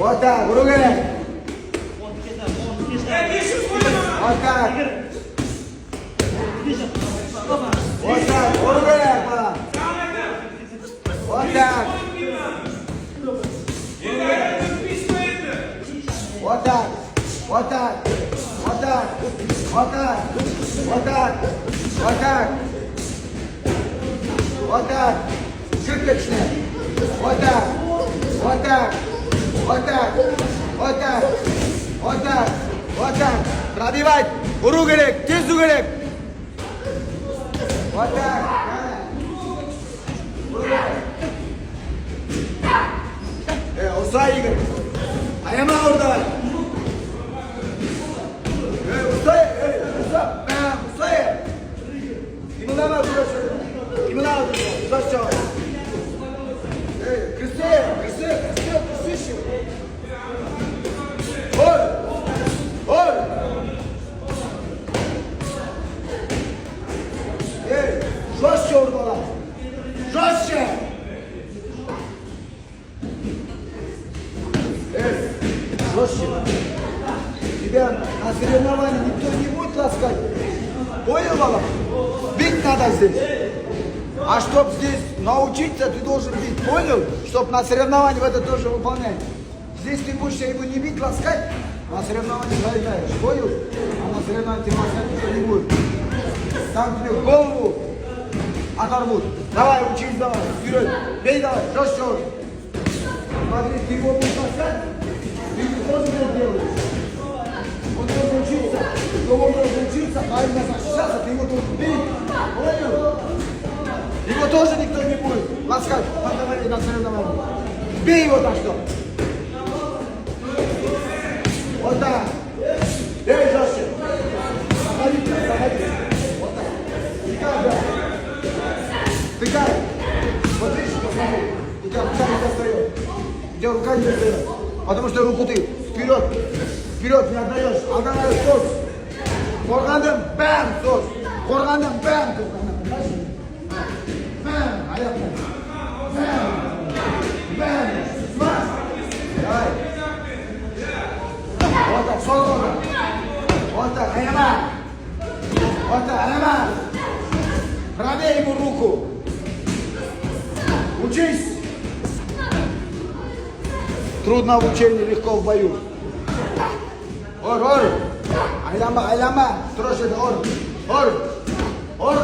Вот так, руки. Вот так. Вот так, руки. Вот так. Вот так. Вот так. Вот так. Вот так. Вот так. Вот так. Вот так. Шуточно. Вот так. Вот так. Вот так. Вот так. Вот так. Вот так. Пробивать. Уру керек. Тез керек. Вот так. Usta Игорь. Ayağıma orada. Usta. Usta. Kimden var burası? Kimden aldın? Usta çağır. Kısı. Ol. Жестче orada. Жестче. Жестче. Тебя на соревновании никто не будет ласкать. Понял, Вала? Бить надо здесь. А чтоб здесь научиться, ты должен бить. Понял? Чтоб на соревновании это тоже выполнять. Здесь ты будешь его не бить, ласкать, на соревновании проиграешь. Понял? А на соревновании ты ласкать никто не будет. Там тебе голову оторвут. Давай, учись, давай. Вперед. Бей давай. Жестче. Смотри, ты его будешь ласкать, ты тоже это делаешь. Он должен учиться. Он должен учиться, правильно защищаться, ты его должен бить. Понял? Его тоже никто не будет ласкать на соревновании. Бей его так что. Вот так. Бей жестче. Заходи. Вот так. Тыкай. Вот видишь, посмотри. У тебя рука не достает. У тебя рука не достает. Потому что руку ты вперед не отдаешь. Отдаешь сос. Коргандым, бэм, сос. Коргандым, бэм. Бэм. Аяқпен. Бэм. Смас. Давай. Вот так, сол қолды. Вот так, аяма. Вот так, аяма. Пробей ему руку. Учись. Трудно в учении, легко в бою. Ор. Айлама. Троши да ор. Ор. Ор.